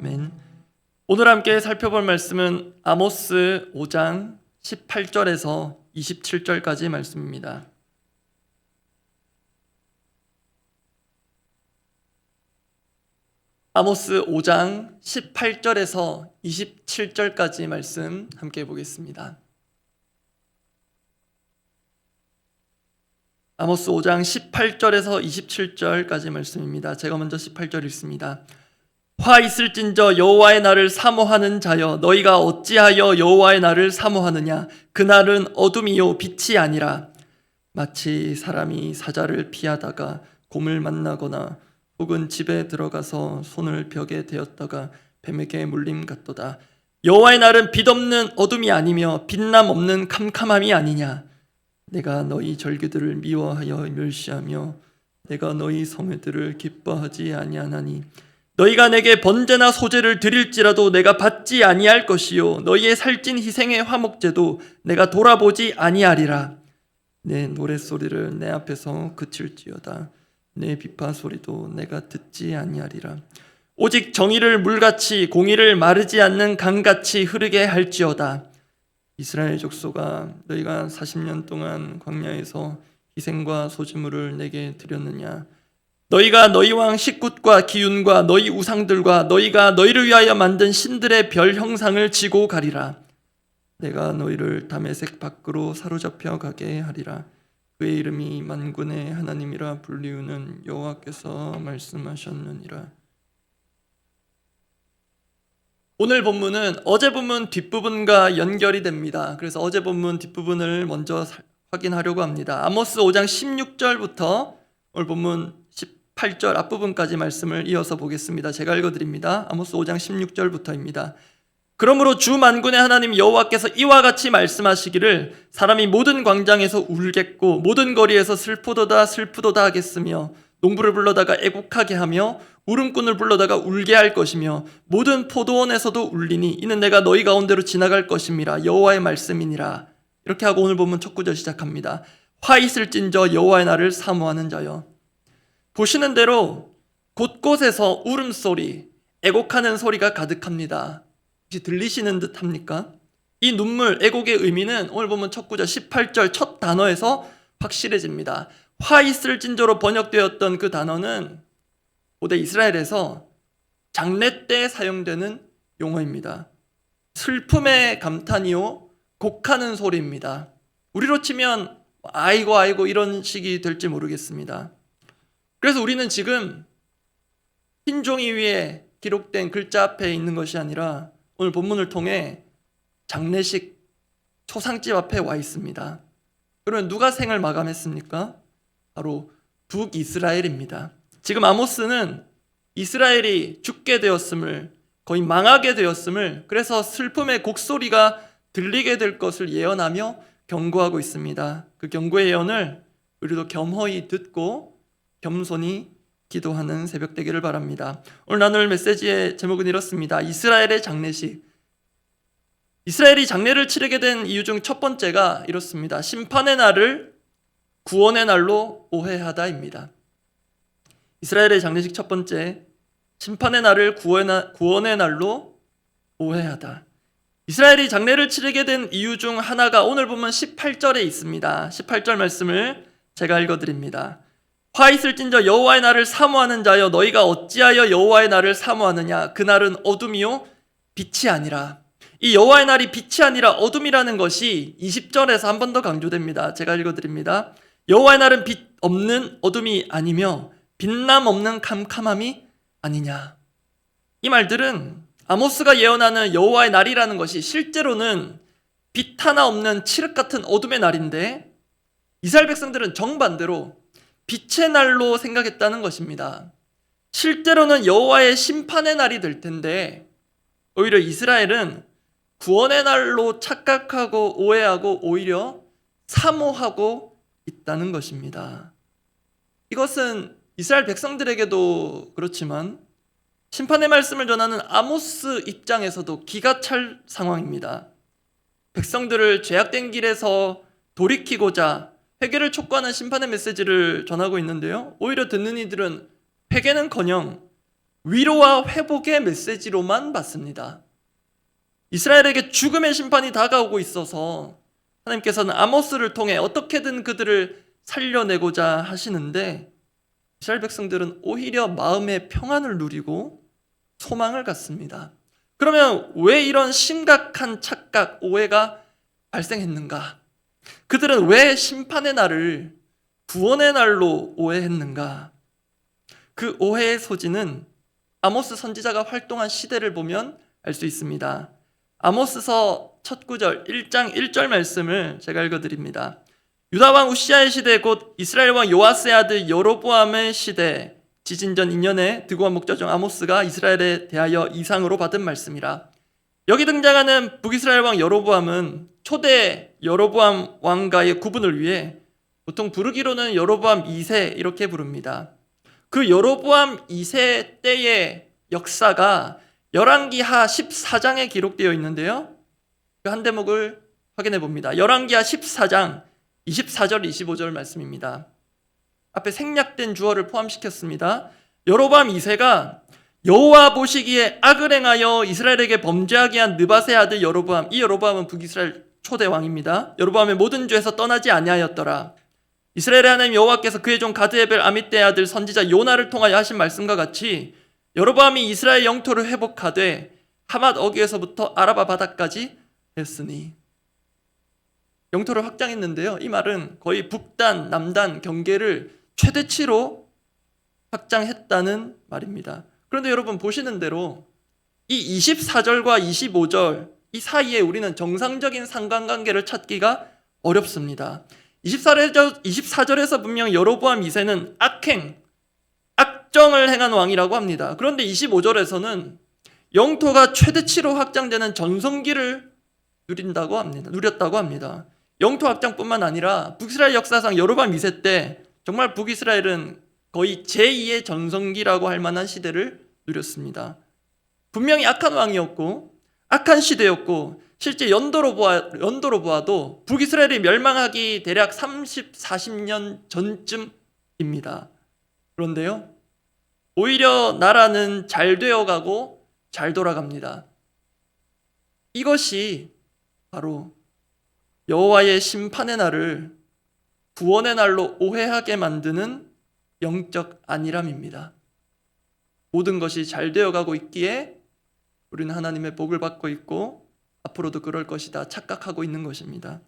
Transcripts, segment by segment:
아멘. 오늘 함께 살펴볼 말씀은 아모스 5장 18절에서 27절까지 말씀입니다. 아모스 5장 18절에서 27절까지 말씀 함께 보겠습니다. 아모스 5장 18절에서 27절까지 말씀입니다. 제가 먼저 18절 읽습니다. 화 있을진저 여호와의 날을 사모하는 자여, 너희가 어찌하여 여호와의 날을 사모하느냐? 그날은 어둠이요 빛이 아니라 마치 사람이 사자를 피하다가 곰을 만나거나 혹은 집에 들어가서 손을 벽에 대었다가 뱀에게 물림 같도다. 여호와의 날은 빛 없는 어둠이 아니며 빛남 없는 캄캄함이 아니냐? 내가 너희 절기들을 미워하여 멸시하며 내가 너희 성회들을 기뻐하지 아니하나니 너희가 내게 번제나 소제를 드릴지라도 내가 받지 아니할 것이요 너희의 살찐 희생의 화목제도 내가 돌아보지 아니하리라. 내 노랫소리를 내 앞에서 그칠지어다. 내 비파 소리도 내가 듣지 아니하리라. 오직 정의를 물같이 공의를 마르지 않는 강같이 흐르게 할지어다. 이스라엘 족속아, 너희가 40년 동안 광야에서 희생과 소지물을 내게 드렸느냐? 너희가 너희 왕 식굿과 기운과 너희 우상들과 너희가 너희를 위하여 만든 신들의 별 형상을 지고 가리라. 내가 너희를 다메섹 밖으로 사로잡혀 가게 하리라. 그의 이름이 만군의 하나님이라 불리우는 여호와께서 말씀하셨느니라. 오늘 본문은 어제 본문 뒷부분과 연결이 됩니다. 그래서 어제 본문 뒷부분을 먼저 확인하려고 합니다. 아모스 5장 16절부터 오늘 본문 18절 앞부분까지 말씀을 이어서 보겠습니다. 제가 읽어드립니다. 아모스 5장 16절부터입니다. 그러므로 주 만군의 하나님 여호와께서 이와 같이 말씀하시기를 사람이 모든 광장에서 울겠고 모든 거리에서 슬프도다 슬프도다 하겠으며 농부를 불러다가 애곡하게 하며 울음꾼을 불러다가 울게 할 것이며 모든 포도원에서도 울리니 이는 내가 너희 가운데로 지나갈 것임이라 여호와의 말씀이니라. 이렇게 하고 오늘 본문 첫 구절 시작합니다. 화 있을진저 여호와의 날을 사모하는 자여. 보시는 대로 곳곳에서 울음소리, 애곡하는 소리가 가득합니다. 혹시 들리시는 듯 합니까? 이 눈물, 애곡의 의미는 오늘 보면 첫 구절 18절 첫 단어에서 확실해집니다. 화 있을진저로 번역되었던 그 단어는 고대 이스라엘에서 장례 때 사용되는 용어입니다. 슬픔의 감탄이요 곡하는 소리입니다. 우리로 치면 아이고 아이고 이런 식이 될지 모르겠습니다. 그래서 우리는 지금 흰 종이 위에 기록된 글자 앞에 있는 것이 아니라 오늘 본문을 통해 장례식 초상집 앞에 와 있습니다. 그러면 누가 생을 마감했습니까? 바로 북이스라엘입니다. 지금 아모스는 이스라엘이 죽게 되었음을, 거의 망하게 되었음을, 그래서 슬픔의 곡소리가 들리게 될 것을 예언하며 경고하고 있습니다. 그 경고의 예언을 우리도 겸허히 듣고 겸손히 기도하는 새벽 되기를 바랍니다. 오늘 나눌 메시지의 제목은 이렇습니다. 이스라엘의 장례식. 이스라엘이 장례를 치르게 된 이유 중 첫 번째가 이렇습니다. 심판의 날을 구원의 날로 오해하다입니다. 이스라엘의 장례식 첫 번째, 심판의 날을 구원의 날로 오해하다. 이스라엘이 장례를 치르게 된 이유 중 하나가 오늘 보면 18절에 있습니다. 18절 말씀을 제가 읽어드립니다. 화 있을진저 여호와의 날을 사모하는 자여, 너희가 어찌하여 여호와의 날을 사모하느냐? 그날은 어둠이요 빛이 아니라. 이 여호와의 날이 빛이 아니라 어둠이라는 것이 20절에서 한 번 더 강조됩니다. 제가 읽어드립니다. 여호와의 날은 빛 없는 어둠이 아니며 빛남 없는 캄캄함이 아니냐. 이 말들은 아모스가 예언하는 여호와의 날이라는 것이 실제로는 빛 하나 없는 칠흑 같은 어둠의 날인데 이스라엘 백성들은 정반대로 빛의 날로 생각했다는 것입니다. 실제로는 여호와의 심판의 날이 될 텐데 오히려 이스라엘은 구원의 날로 착각하고 오해하고 오히려 사모하고 있다는 것입니다. 이것은 이스라엘 백성들에게도 그렇지만 심판의 말씀을 전하는 아모스 입장에서도 기가 찰 상황입니다. 백성들을 죄악된 길에서 돌이키고자 회개를 촉구하는 심판의 메시지를 전하고 있는데요. 오히려 듣는 이들은 회개는커녕 위로와 회복의 메시지로만 받습니다. 이스라엘에게 죽음의 심판이 다가오고 있어서 하나님께서는 아모스를 통해 어떻게든 그들을 살려내고자 하시는데, 이스라엘 백성들은 오히려 마음의 평안을 누리고 소망을 갖습니다. 그러면 왜 이런 심각한 착각, 오해가 발생했는가? 그들은 왜 심판의 날을 구원의 날로 오해했는가? 그 오해의 소지는 아모스 선지자가 활동한 시대를 보면 알 수 있습니다. 아모스서 첫 구절 1장 1절 말씀을 제가 읽어드립니다. 유다 왕 우시아의 시대 곧 이스라엘 왕 요아스의 아들 여로보암의 시대, 지진전 2년에 드고한 목자 중 아모스가 이스라엘에 대하여 이상으로 받은 말씀이라. 여기 등장하는 북이스라엘 왕 여로보암은 초대 여로보암 왕과의 구분을 위해 보통 부르기로는 여로보암 2세 이렇게 부릅니다. 그 여로보암 2세 때의 역사가 열왕기하 14장에 기록되어 있는데요, 그 한 대목을 확인해 봅니다. 열왕기하 14장 24절 25절 말씀입니다. 앞에 생략된 주어를 포함시켰습니다. 여로보암 2세가 여호와 보시기에 악을 행하여 이스라엘에게 범죄하게 한 느밧의 아들 여로보암, 이 여로보암은 북이스라엘 초대 왕입니다. 여로보암의 모든 죄에서 떠나지 아니하였더라. 이스라엘의 하나님 여호와께서 그의 종 가드에벨 아미떼의 아들 선지자 요나를 통하여 하신 말씀과 같이 여로보암이 이스라엘 영토를 회복하되 하맛 어귀에서부터 아라바 바다까지 했으니. 영토를 확장했는데요, 이 말은 거의 북단, 남단 경계를 최대치로 확장했다는 말입니다. 그런데 여러분 보시는 대로 이 24절과 25절 이 사이에 우리는 정상적인 상관관계를 찾기가 어렵습니다. 24절에서 분명 여로보암 2세는 악정을 행한 왕이라고 합니다. 그런데 25절에서는 영토가 최대치로 확장되는 전성기를 누렸다고 합니다. 영토 확장뿐만 아니라 북이스라엘 역사상 여로보암 2세 때 정말 북이스라엘은 거의 제2의 전성기라고 할 만한 시대를 누렸습니다. 분명히 악한 왕이었고 악한 시대였고, 실제 연도로 보아도 북이스라엘이 멸망하기 대략 40년 전쯤입니다. 그런데요, 오히려 나라는 잘 되어가고 잘 돌아갑니다. 이것이 바로 여호와의 심판의 날을 구원의 날로 오해하게 만드는 영적 안일함입니다. 모든 것이 잘 되어가고 있기에 우리는 하나님의 복을 받고 있고 앞으로도 그럴 것이다 착각하고 있는 것입니다.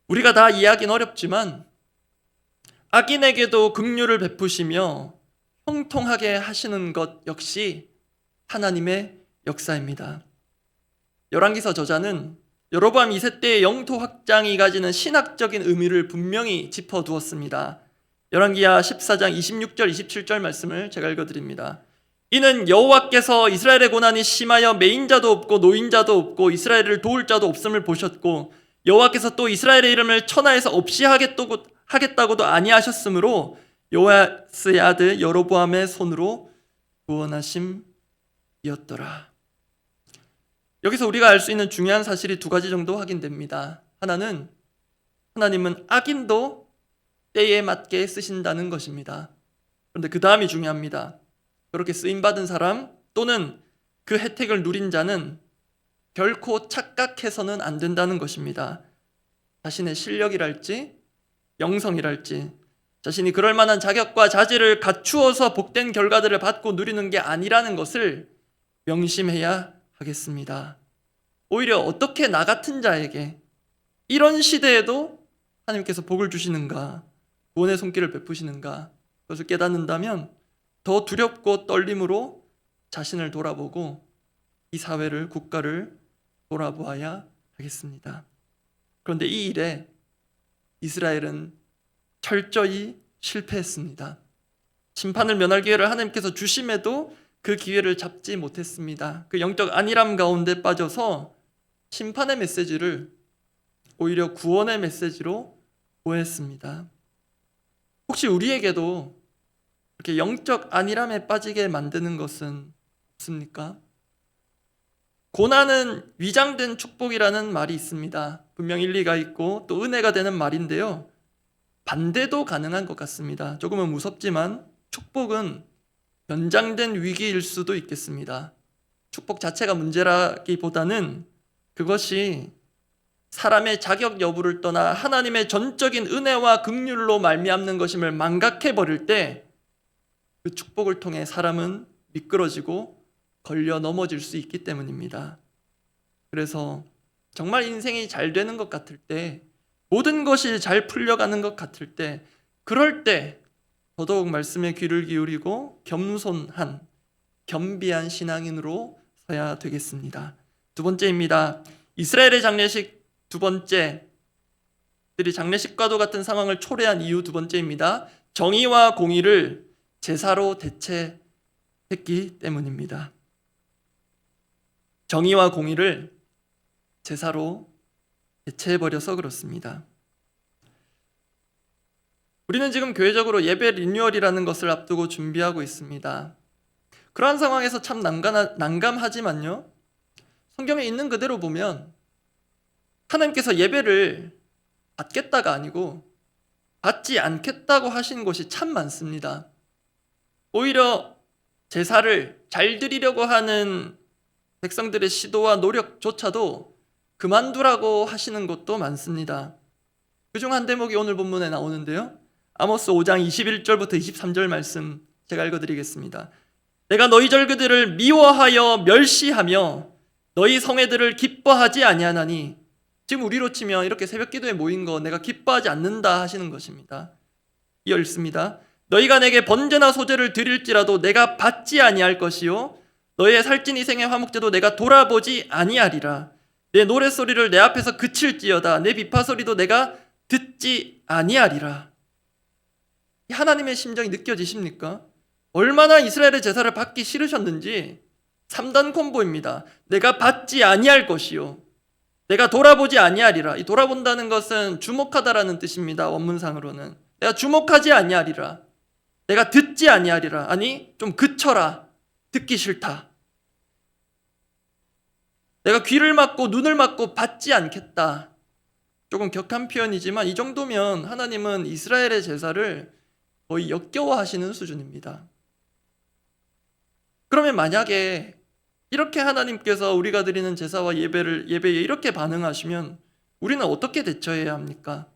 우리가 다 이해하기는 어렵지만 악인에게도 긍휼을 베푸시며 형통하게 하시는 것 역시 하나님의 역사입니다. 열왕기서 저자는 여로보암 2세 때의 영토 확장이 가지는 신학적인 의미를 분명히 짚어두었습니다. 열왕기하 14장 26절 27절 말씀을 제가 읽어드립니다. 이는 여호와께서 이스라엘의 고난이 심하여 매인자도 없고 노인자도 없고 이스라엘을 도울 자도 없음을 보셨고, 여호와께서 또 이스라엘의 이름을 천하에서 없이 하겠다고도 아니하셨으므로 요아스의 아들 여로보암의 손으로 구원하심이었더라. 여기서 우리가 알 수 있는 중요한 사실이 두 가지 정도 확인됩니다. 하나는 하나님은 악인도 때에 맞게 쓰신다는 것입니다. 그런데 그 다음이 중요합니다. 그렇게 쓰임받은 사람 또는 그 혜택을 누린 자는 결코 착각해서는 안 된다는 것입니다. 자신의 실력이랄지 영성이랄지 자신이 그럴 만한 자격과 자질을 갖추어서 복된 결과들을 받고 누리는 게 아니라는 것을 명심해야 하겠습니다. 오히려 어떻게 나 같은 자에게 이런 시대에도 하나님께서 복을 주시는가, 구원의 손길을 베푸시는가, 그것을 깨닫는다면 더 두렵고 떨림으로 자신을 돌아보고 이 사회를, 국가를 돌아보아야 하겠습니다. 그런데 이 일에 이스라엘은 철저히 실패했습니다. 심판을 면할 기회를 하나님께서 주심에도 그 기회를 잡지 못했습니다. 그 영적 안일함 가운데 빠져서 심판의 메시지를 오히려 구원의 메시지로 오해했습니다. 혹시 우리에게도 이렇게 영적 안일함에 빠지게 만드는 것은 없습니까? 고난은 위장된 축복이라는 말이 있습니다. 분명 일리가 있고 또 은혜가 되는 말인데요, 반대도 가능한 것 같습니다. 조금은 무섭지만 축복은 연장된 위기일 수도 있겠습니다. 축복 자체가 문제라기보다는 그것이 사람의 자격 여부를 떠나 하나님의 전적인 은혜와 긍휼로 말미암는 것임을 망각해 버릴 때 그 축복을 통해 사람은 미끄러지고 걸려 넘어질 수 있기 때문입니다. 그래서 정말 인생이 잘 되는 것 같을 때, 모든 것이 잘 풀려가는 것 같을 때, 그럴 때 더더욱 말씀에 귀를 기울이고 겸손한, 겸비한 신앙인으로 서야 되겠습니다. 두 번째입니다. 이스라엘의 장례식 두 번째, 들이 장례식과도 같은 상황을 초래한 이유 두 번째입니다. 정의와 공의를 제사로 대체했기 때문입니다. 정의와 공의를 제사로 대체해버려서 그렇습니다. 우리는 지금 교회적으로 예배 리뉴얼이라는 것을 앞두고 준비하고 있습니다. 그러한 상황에서 참 난감하지만요, 성경에 있는 그대로 보면 하나님께서 예배를 받겠다가 아니고 받지 않겠다고 하신 것이 참 많습니다. 오히려 제사를 잘 드리려고 하는 백성들의 시도와 노력조차도 그만두라고 하시는 것도 많습니다. 그중 한 대목이 오늘 본문에 나오는데요, 아모스 5장 21절부터 23절 말씀 제가 읽어드리겠습니다. 내가 너희 절기들을 미워하여 멸시하며 너희 성회들을 기뻐하지 아니하나니, 지금 우리로 치면 이렇게 새벽 기도에 모인 거 내가 기뻐하지 않는다 하시는 것입니다. 이어 읽습니다. 너희가 내게 번제나 소제를 드릴지라도 내가 받지 아니할 것이요 너희의 살찐 이생의 화목제도 내가 돌아보지 아니하리라. 내 노랫소리를 내 앞에서 그칠지어다. 내 비파소리도 내가 듣지 아니하리라. 하나님의 심정이 느껴지십니까? 얼마나 이스라엘의 제사를 받기 싫으셨는지 3단 콤보입니다. 내가 받지 아니할 것이요 내가 돌아보지 아니하리라. 이 돌아본다는 것은 주목하다라는 뜻입니다. 원문상으로는 내가 주목하지 아니하리라. 내가 듣지 아니하리라. 아니 좀 그쳐라. 듣기 싫다. 내가 귀를 막고 눈을 막고 받지 않겠다. 조금 격한 표현이지만 이 정도면 하나님은 이스라엘의 제사를 거의 역겨워하시는 수준입니다. 그러면 만약에 이렇게 하나님께서 우리가 드리는 제사와 예배에 이렇게 반응하시면 우리는 어떻게 대처해야 합니까?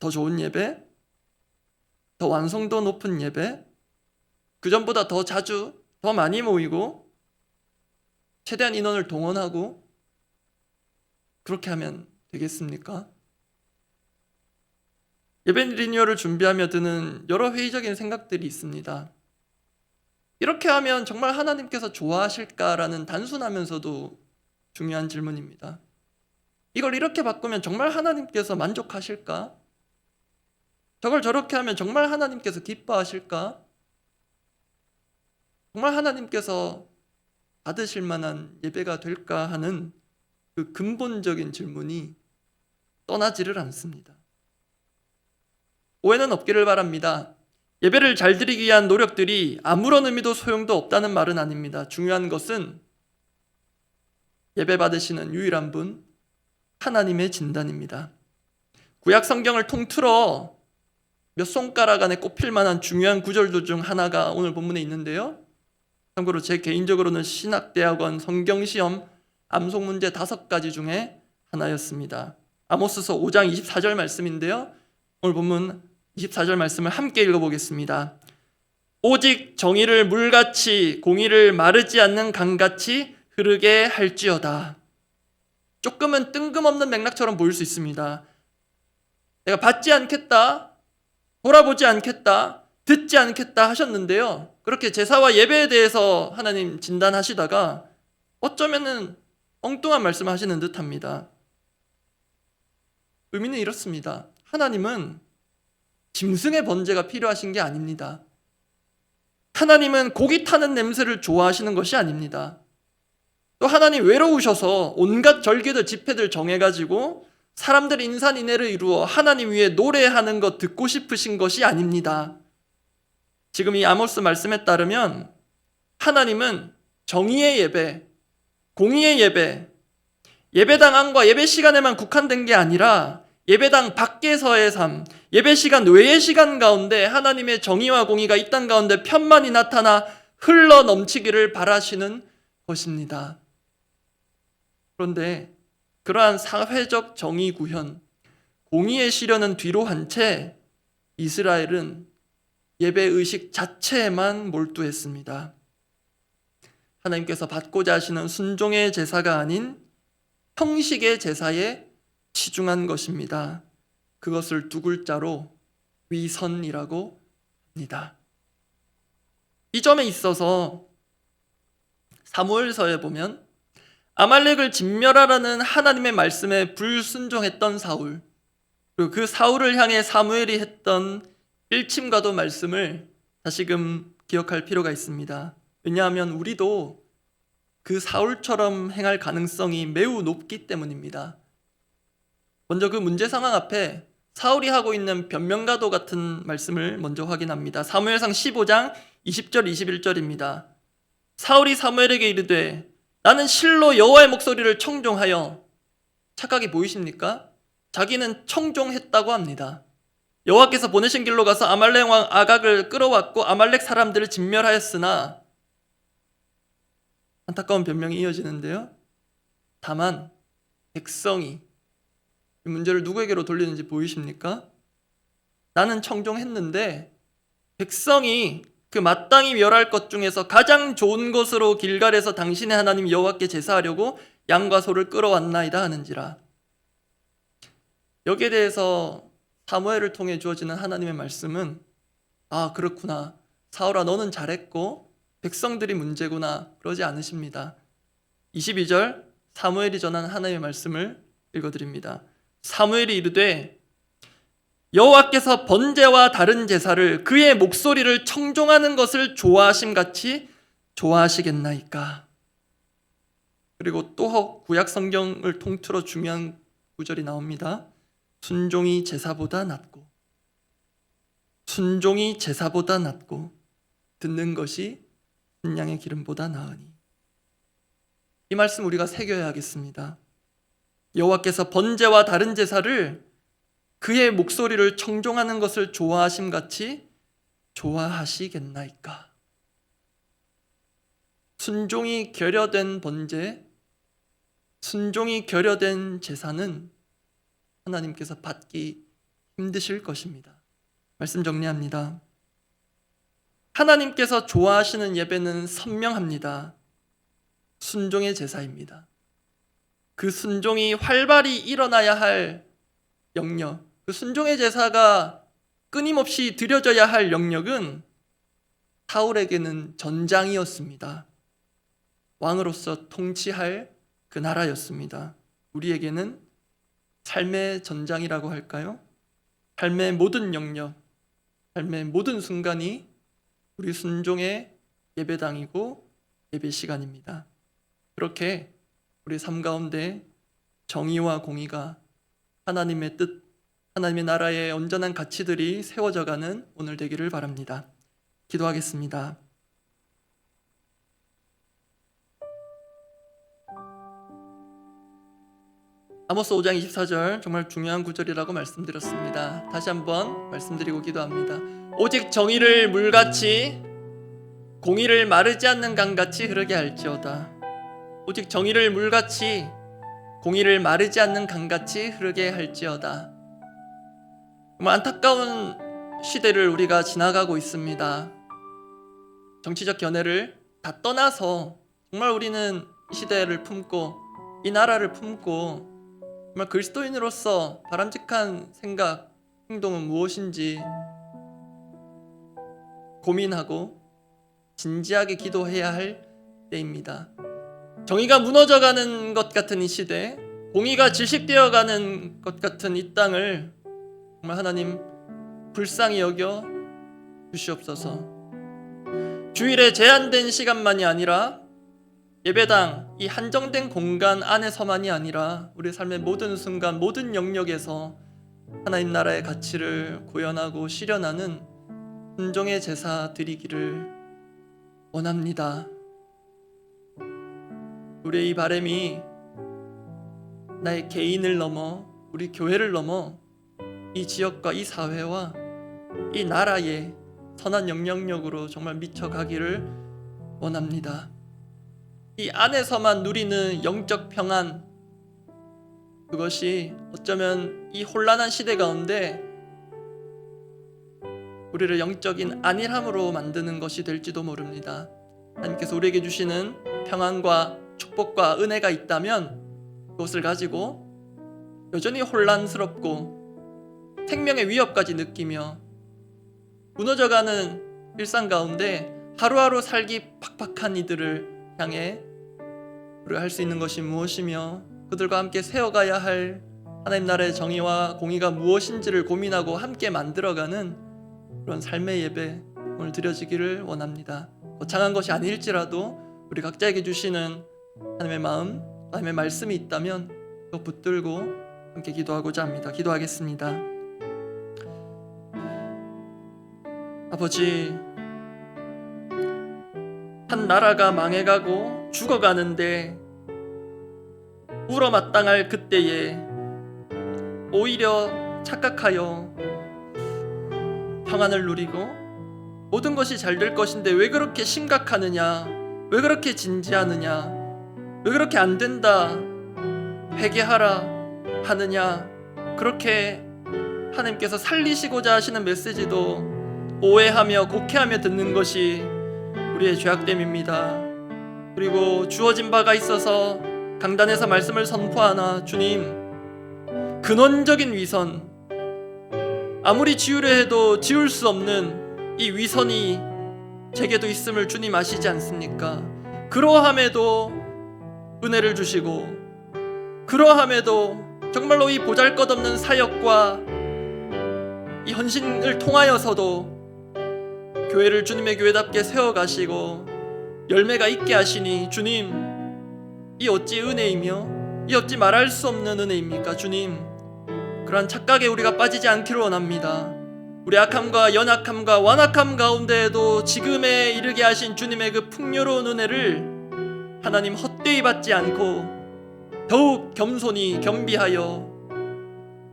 더 좋은 예배? 더 완성도 높은 예배? 그전보다 더 자주, 더 많이 모이고 최대한 인원을 동원하고 그렇게 하면 되겠습니까? 예배 리뉴얼을 준비하며 드는 여러 회의적인 생각들이 있습니다. 이렇게 하면 정말 하나님께서 좋아하실까라는 단순하면서도 중요한 질문입니다. 이걸 이렇게 바꾸면 정말 하나님께서 만족하실까? 저걸 저렇게 하면 정말 하나님께서 기뻐하실까? 정말 하나님께서 받으실 만한 예배가 될까 하는 그 근본적인 질문이 떠나지를 않습니다. 오해는 없기를 바랍니다. 예배를 잘 드리기 위한 노력들이 아무런 의미도 소용도 없다는 말은 아닙니다. 중요한 것은 예배 받으시는 유일한 분, 하나님의 진단입니다. 구약 성경을 통틀어 몇 손가락 안에 꼽힐 만한 중요한 구절들 중 하나가 오늘 본문에 있는데요. 참고로 제 개인적으로는 신학대학원 성경시험 암송 문제 5가지 중에 하나였습니다. 아모스서 5장 24절 말씀인데요. 오늘 본문 24절 말씀을 함께 읽어보겠습니다. 오직 정의를 물같이 공의를 마르지 않는 강같이 흐르게 할지어다. 조금은 뜬금없는 맥락처럼 보일 수 있습니다. 내가 받지 않겠다, 돌아보지 않겠다, 듣지 않겠다 하셨는데요. 그렇게 제사와 예배에 대해서 하나님 진단하시다가 어쩌면은 엉뚱한 말씀을 하시는 듯합니다. 의미는 이렇습니다. 하나님은 짐승의 번제가 필요하신 게 아닙니다. 하나님은 고기 타는 냄새를 좋아하시는 것이 아닙니다. 또 하나님 외로우셔서 온갖 절기들 집회들 정해가지고 사람들 인산인해를 이루어 하나님 위에 노래하는 것 듣고 싶으신 것이 아닙니다. 지금 이 아모스 말씀에 따르면 하나님은 정의의 예배, 공의의 예배, 예배당 안과 예배 시간에만 국한된 게 아니라 예배당 밖에서의 삶, 예배 시간 외의 시간 가운데 하나님의 정의와 공의가 이 땅 가운데 편만이 나타나 흘러 넘치기를 바라시는 것입니다. 그런데 그러한 사회적 정의 구현, 공의의 시련은 뒤로 한 채 이스라엘은 예배 의식 자체에만 몰두했습니다. 하나님께서 받고자 하시는 순종의 제사가 아닌 형식의 제사에 치중한 것입니다. 그것을 두 글자로 위선이라고 합니다. 이 점에 있어서 사무엘서에 보면 아말렉을 진멸하라는 하나님의 말씀에 불순종했던 사울, 그리고 그 사울을 향해 사무엘이 했던 일침과도 말씀을 다시금 기억할 필요가 있습니다. 왜냐하면 우리도 그 사울처럼 행할 가능성이 매우 높기 때문입니다. 먼저 그 문제 상황 앞에 사울이 하고 있는 변명과도 같은 말씀을 먼저 확인합니다. 사무엘상 15장 20절 21절입니다. 사울이 사무엘에게 이르되 나는 실로 여호와의 목소리를 청종하여, 착각이 보이십니까? 자기는 청종했다고 합니다. 여호와께서 보내신 길로 가서 아말렉 왕 아각을 끌어왔고 아말렉 사람들을 진멸하였으나, 안타까운 변명이 이어지는데요. 다만 백성이, 이 문제를 누구에게로 돌리는지 보이십니까? 나는 청종했는데 백성이 그 마땅히 멸할 것 중에서 가장 좋은 것으로 길갈에서 당신의 하나님 여호와께 제사하려고 양과 소를 끌어왔나이다 하는지라. 여기에 대해서 사무엘을 통해 주어지는 하나님의 말씀은, 아 그렇구나, 사울아 너는 잘했고 백성들이 문제구나, 그러지 않으십니다. 22절 사무엘이 전한 하나님의 말씀을 읽어드립니다. 사무엘이 이르되 여호와께서 번제와 다른 제사를 그의 목소리를 청종하는 것을 좋아하심같이 좋아하시겠나이까. 그리고 또 구약 성경을 통틀어 중요한 구절이 나옵니다. 순종이 제사보다 낫고, 순종이 제사보다 낫고 듣는 것이 순양의 기름보다 나으니. 이 말씀 우리가 새겨야 하겠습니다. 여호와께서 번제와 다른 제사를 그의 목소리를 청종하는 것을 좋아하심같이 좋아하시겠나이까. 순종이 결여된 번제, 순종이 결여된 제사는 하나님께서 받기 힘드실 것입니다. 말씀 정리합니다. 하나님께서 좋아하시는 예배는 선명합니다. 순종의 제사입니다. 그 순종이 활발히 일어나야 할 영역, 그 순종의 제사가 끊임없이 드려져야 할 영역은 사울에게는 전장이었습니다. 왕으로서 통치할 그 나라였습니다. 우리에게는 삶의 전장이라고 할까요? 삶의 모든 영역, 삶의 모든 순간이 우리 순종의 예배당이고 예배 시간입니다. 그렇게 우리 삶 가운데 정의와 공의가, 하나님의 뜻, 하나님의 나라의 온전한 가치들이 세워져가는 오늘 되기를 바랍니다. 기도하겠습니다. 아모스 5장 24절 정말 중요한 구절이라고 말씀드렸습니다. 다시 한번 말씀드리고 기도합니다. 오직 정의를 물같이 공의를 마르지 않는 강같이 흐르게 할지어다. 오직 정의를 물같이 공의를 마르지 않는 강같이 흐르게 할지어다. 정말 안타까운 시대를 우리가 지나가고 있습니다. 정치적 견해를 다 떠나서 정말 우리는 이 시대를 품고 이 나라를 품고 정말 그리스도인으로서 바람직한 생각, 행동은 무엇인지 고민하고 진지하게 기도해야 할 때입니다. 정의가 무너져가는 것 같은 이 시대, 공의가 질식되어가는 것 같은 이 땅을 정말 하나님 불쌍히 여겨 주시옵소서. 주일에 제한된 시간만이 아니라 예배당, 이 한정된 공간 안에서만이 아니라 우리 삶의 모든 순간, 모든 영역에서 하나님 나라의 가치를 구현하고 실현하는 순종의 제사 드리기를 원합니다. 우리의 이 바람이 나의 개인을 넘어 우리 교회를 넘어 이 지역과 이 사회와 이 나라의 선한 영향력으로 정말 미쳐가기를 원합니다. 이 안에서만 누리는 영적 평안, 그것이 어쩌면 이 혼란한 시대 가운데 우리를 영적인 안일함으로 만드는 것이 될지도 모릅니다. 하나님께서 우리에게 주시는 평안과 축복과 은혜가 있다면 그것을 가지고 여전히 혼란스럽고 생명의 위협까지 느끼며 무너져가는 일상 가운데 하루하루 살기 팍팍한 이들을 향해 우리가 할 수 있는 것이 무엇이며 그들과 함께 세워가야 할 하나님 나라의 정의와 공의가 무엇인지를 고민하고 함께 만들어가는 그런 삶의 예배 오늘 드려지기를 원합니다. 거창한 것이 아닐지라도 우리 각자에게 주시는 하나님의 마음, 하나님의 말씀이 있다면 또 붙들고 함께 기도하고자 합니다. 기도하겠습니다. 아버지, 한 나라가 망해가고 죽어가는데 울어마땅할 그때에 오히려 착각하여 평안을 누리고 모든 것이 잘 될 것인데 왜 그렇게 심각하느냐, 왜 그렇게 진지하느냐, 왜 그렇게 안 된다, 회개하라 하느냐, 그렇게 하나님께서 살리시고자 하시는 메시지도 오해하며 곡해하며 듣는 것이 우리의 죄악됨입니다. 그리고 주어진 바가 있어서 강단에서 말씀을 선포하나 주님, 근원적인 위선, 아무리 지우려 해도 지울 수 없는 이 위선이 제게도 있음을 주님 아시지 않습니까? 그러함에도 은혜를 주시고, 그러함에도 정말로 이 보잘것없는 사역과 이 헌신을 통하여서도 교회를 주님의 교회답게 세워가시고 열매가 있게 하시니 주님, 이 어찌 은혜이며 이 어찌 말할 수 없는 은혜입니까? 주님, 그러한 착각에 우리가 빠지지 않기를 원합니다. 우리 악함과 연약함과 완악함 가운데에도 지금에 이르게 하신 주님의 그 풍요로운 은혜를 하나님 헛되이 받지 않고 더욱 겸손히 겸비하여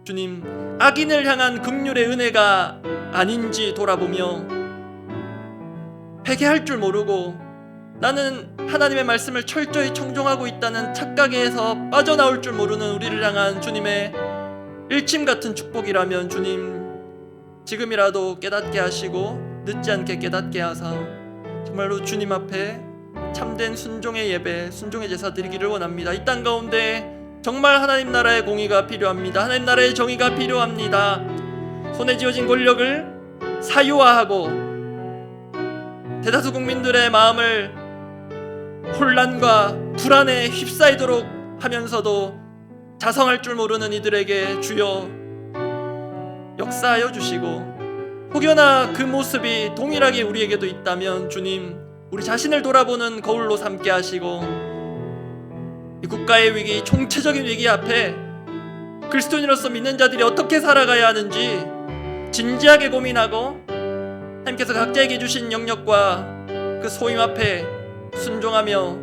주님, 악인을 향한 긍휼의 은혜가 아닌지 돌아보며 회개할 줄 모르고 나는 하나님의 말씀을 철저히 청종하고 있다는 착각에서 빠져나올 줄 모르는 우리를 향한 주님의 일침 같은 축복이라면 주님, 지금이라도 깨닫게 하시고 늦지 않게 깨닫게 하사 정말로 주님 앞에 참된 순종의 예배, 순종의 제사 드리기를 원합니다. 이 땅 가운데 정말 하나님 나라의 공의가 필요합니다. 하나님 나라의 정의가 필요합니다. 손에 쥐어진 권력을 사유화하고 대다수 국민들의 마음을 혼란과 불안에 휩싸이도록 하면서도 자성할 줄 모르는 이들에게 주여 역사하여 주시고, 혹여나 그 모습이 동일하게 우리에게도 있다면 주님, 우리 자신을 돌아보는 거울로 삼게 하시고 이 국가의 위기, 총체적인 위기 앞에 그리스도인으로서 믿는 자들이 어떻게 살아가야 하는지 진지하게 고민하고 하나님께서 각자에게 주신 영역과 그 소임 앞에 순종하며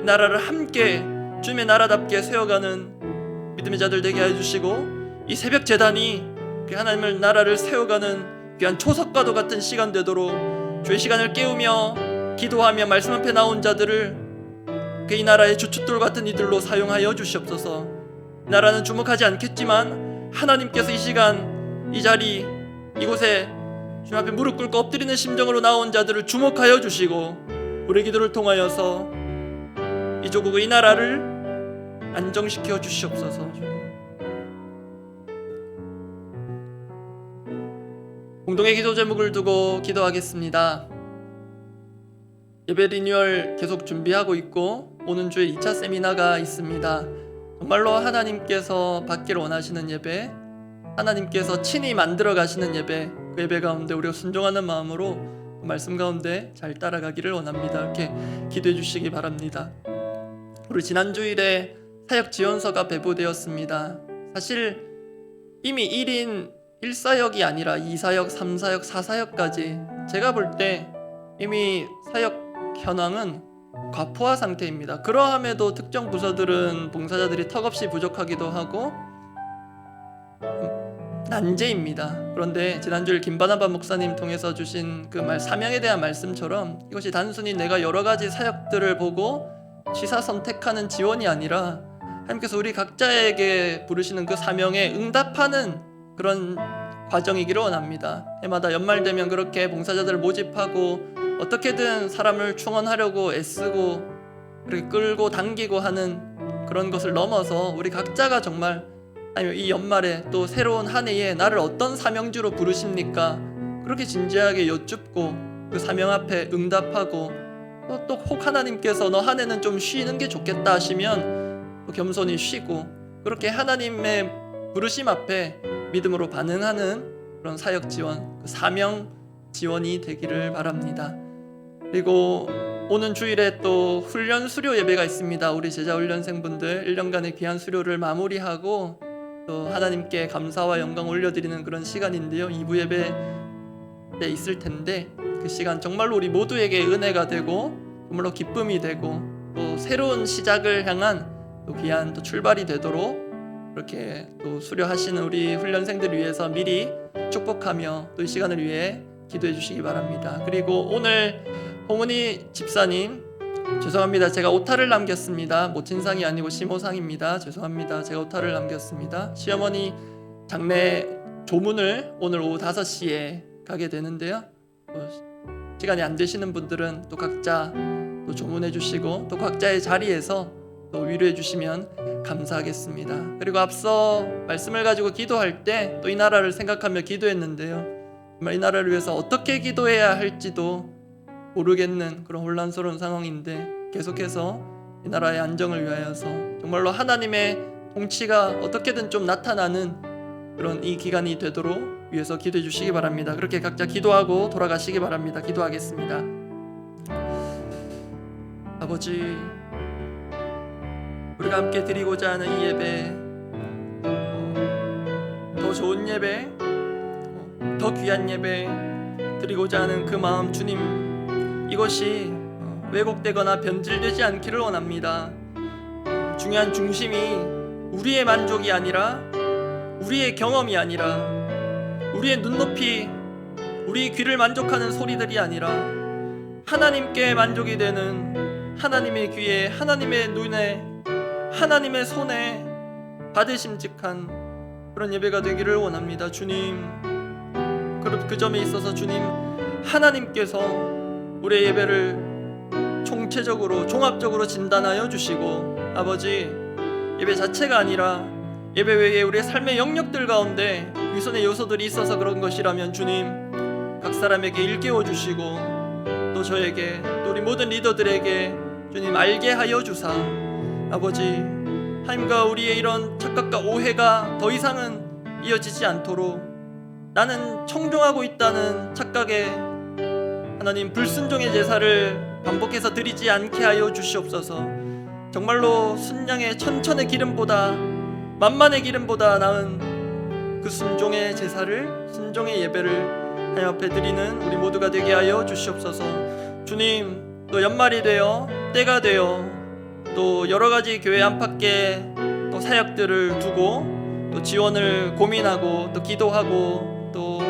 이 나라를 함께 주님의 나라답게 세워가는 믿음의 자들 되게 해주시고, 이 새벽 제단이 그 하나님의 나라를 세워가는 귀한 초석과도 같은 시간 되도록 주의 시간을 깨우며 기도하며 말씀 앞에 나온 자들을 그 이 나라의 주춧돌 같은 이들로 사용하여 주시옵소서. 나라는 주목하지 않겠지만 하나님께서 이 시간 이 자리 이곳에 주님 앞에 무릎 꿇고 엎드리는 심정으로 나온 자들을 주목하여 주시고 우리 기도를 통하여서 이 조국의 이 나라를 안정시켜 주시옵소서. 공동의 기도 제목을 두고 기도하겠습니다. 예배 리뉴얼 계속 준비하고 있고 오는 주에 2차 세미나가 있습니다. 정말로 하나님께서 받기를 원하시는 예배, 하나님께서 친히 만들어 가시는 예배, 그 예배 가운데 우리가 순종하는 마음으로 말씀 가운데 잘 따라가기를 원합니다. 이렇게 기도해 주시기 바랍니다. 우리 지난 주일에 사역 지원서가 배부되었습니다. 사실 이미 1인 1사역이 아니라 2사역, 3사역, 4사역까지 제가 볼 때 이미 사역 현황은 과포화 상태입니다. 그러함에도 특정 부서들은 봉사자들이 턱없이 부족하기도 하고 난제입니다. 그런데 지난주에 김바나바 목사님 통해서 주신 그 사명에 대한 말씀처럼 이것이 단순히 내가 여러 가지 사역들을 보고 취사 선택하는 지원이 아니라 하나님께서 우리 각자에게 부르시는 그 사명에 응답하는 그런 과정이기를 원합니다. 해마다 연말 되면 그렇게 봉사자들을 모집하고 어떻게든 사람을 충원하려고 애쓰고 그렇게 끌고 당기고 하는 그런 것을 넘어서 우리 각자가 정말 아니면 이 연말에 또 새로운 한 해에 나를 어떤 사명주로 부르십니까? 그렇게 진지하게 여쭙고 그 사명 앞에 응답하고 또 혹 하나님께서 너 한 해는 좀 쉬는 게 좋겠다 하시면 또 겸손히 쉬고 그렇게 하나님의 부르심 앞에 믿음으로 반응하는 그런 사역 지원, 그 사명 지원이 되기를 바랍니다. 그리고 오는 주일에 또 훈련 수료 예배가 있습니다. 우리 제자 훈련생분들 1년간의 귀한 수료를 마무리하고 또 하나님께 감사와 영광 올려드리는 그런 시간인데요. 2부 예배 때 있을 텐데 그 시간 정말로 우리 모두에게 은혜가 되고 정말로 기쁨이 되고 또 새로운 시작을 향한 또 귀한 또 출발이 되도록 그렇게 또 수료하시는 우리 훈련생들을 위해서 미리 축복하며 또 이 시간을 위해 기도해 주시기 바랍니다. 그리고 오늘 홍은희 집사님 죄송합니다. 제가 오타를 남겼습니다. 모친상이 아니고 시모상입니다. 죄송합니다. 제가 오타를 남겼습니다. 시어머니 장례 조문을 오늘 오후 5시에 가게 되는데요. 시간이 안 되시는 분들은 또 각자 또 조문해 주시고 또 각자의 자리에서 또 위로해 주시면 감사하겠습니다. 그리고 앞서 말씀을 가지고 기도할 때 또 이 나라를 생각하며 기도했는데요. 정말 이 나라를 위해서 어떻게 기도해야 할지도 모르겠는 그런 혼란스러운 상황인데 계속해서 이 나라의 안정을 위하여서 정말로 하나님의 통치가 어떻게든 좀 나타나는 그런 이 기간이 되도록 위해서 기도해 주시기 바랍니다. 그렇게 각자 기도하고 돌아가시기 바랍니다. 기도하겠습니다. 아버지, 우리가 함께 드리고자 하는 이 예배, 더 좋은 예배, 더 귀한 예배 드리고자 하는 그 마음, 주님, 이것이 왜곡되거나 변질되지 않기를 원합니다. 중요한 중심이 우리의 만족이 아니라 우리의 경험이 아니라 우리의 눈높이, 우리 귀를 만족하는 소리들이 아니라 하나님께 만족이 되는 하나님의 귀에, 하나님의 눈에, 하나님의 손에 받으심직한 그런 예배가 되기를 원합니다. 주님, 그 점에 있어서 주님, 하나님께서 우리의 예배를 총체적으로 종합적으로 진단하여 주시고 아버지, 예배 자체가 아니라 예배 외에 우리의 삶의 영역들 가운데 위선의 요소들이 있어서 그런 것이라면 주님, 각 사람에게 일깨워 주시고 또 저에게 또 우리 모든 리더들에게 주님 알게 하여 주사 아버지, 하나님과 우리의 이런 착각과 오해가 더 이상은 이어지지 않도록 나는 청종하고 있다는 착각에 하나님 불순종의 제사를 반복해서 드리지 않게 하여 주시옵소서. 정말로 순양의 천천의 기름보다 만만의 기름보다 나은 그 순종의 제사를, 순종의 예배를 하나님 앞에 드리는 우리 모두가 되게 하여 주시옵소서. 주님, 또 연말이 되어 때가 되어 또 여러 가지 교회 안팎의 또 사역들을 두고 또 지원을 고민하고 또 기도하고 또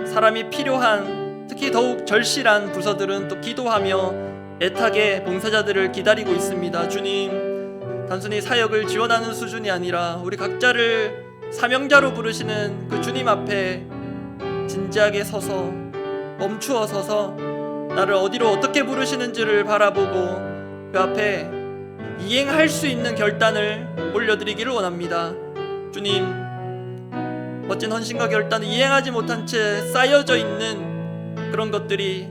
사람이 필요한 특히 더욱 절실한 부서들은 또 기도하며 애타게 봉사자들을 기다리고 있습니다. 주님, 단순히 사역을 지원하는 수준이 아니라 우리 각자를 사명자로 부르시는 그 주님 앞에 진지하게 서서 멈추어 서서 나를 어디로 어떻게 부르시는지를 바라보고 그 앞에 이행할 수 있는 결단을 올려드리기를 원합니다. 주님, 멋진 헌신과 결단을 이행하지 못한 채 쌓여져 있는 그런 것들이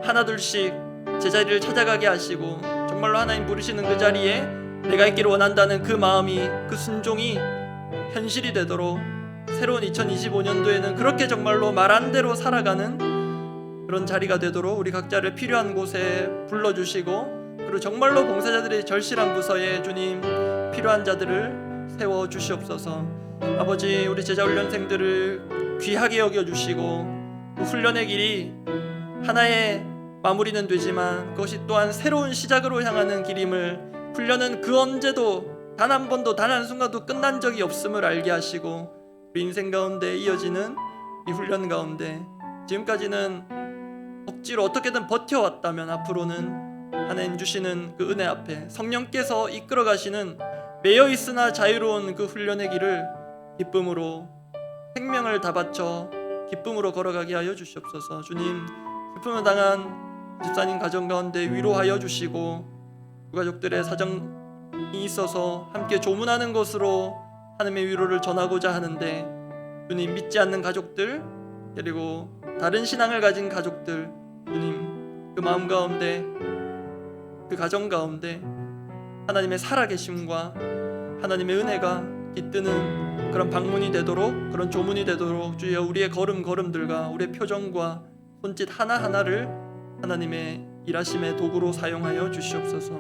하나둘씩 제자리를 찾아가게 하시고 정말로 하나님 부르시는 그 자리에 내가 있기를 원한다는 그 마음이, 그 순종이 현실이 되도록 새로운 2025년도에는 그렇게 정말로 말한 대로 살아가는 그런 자리가 되도록 우리 각자를 필요한 곳에 불러주시고 그리고 정말로 봉사자들의 절실한 부서에 주님 필요한 자들을 세워주시옵소서. 아버지, 우리 제자훈련생들을 귀하게 여겨주시고 훈련의 길이 하나의 마무리는 되지만 그것이 또한 새로운 시작으로 향하는 길임을, 훈련은 그 언제도 단 한 번도 단 한순간도 끝난 적이 없음을 알게 하시고 우리 인생 가운데 이어지는 이 훈련 가운데 지금까지는 억지로 어떻게든 버텨왔다면 앞으로는 하나님 주시는 그 은혜 앞에 성령께서 이끌어 가시는 매여 있으나 자유로운 그 훈련의 길을 기쁨으로 생명을 다 바쳐 기쁨으로 걸어가게 하여 주시옵소서. 주님, 슬픔을 당한 집사님 가정 가운데 위로하여 주시고 그 가족들의 사정이 있어서 함께 조문하는 것으로 하나님의 위로를 전하고자 하는데 주님, 믿지 않는 가족들 그리고 다른 신앙을 가진 가족들, 주님 그 마음 가운데 그 가정 가운데 하나님의 살아계심과 하나님의 은혜가 깃드는 그런 방문이 되도록, 그런 조문이 되도록 주여 우리의 걸음걸음들과 우리의 표정과 손짓 하나하나를 하나님의 일하심의 도구로 사용하여 주시옵소서.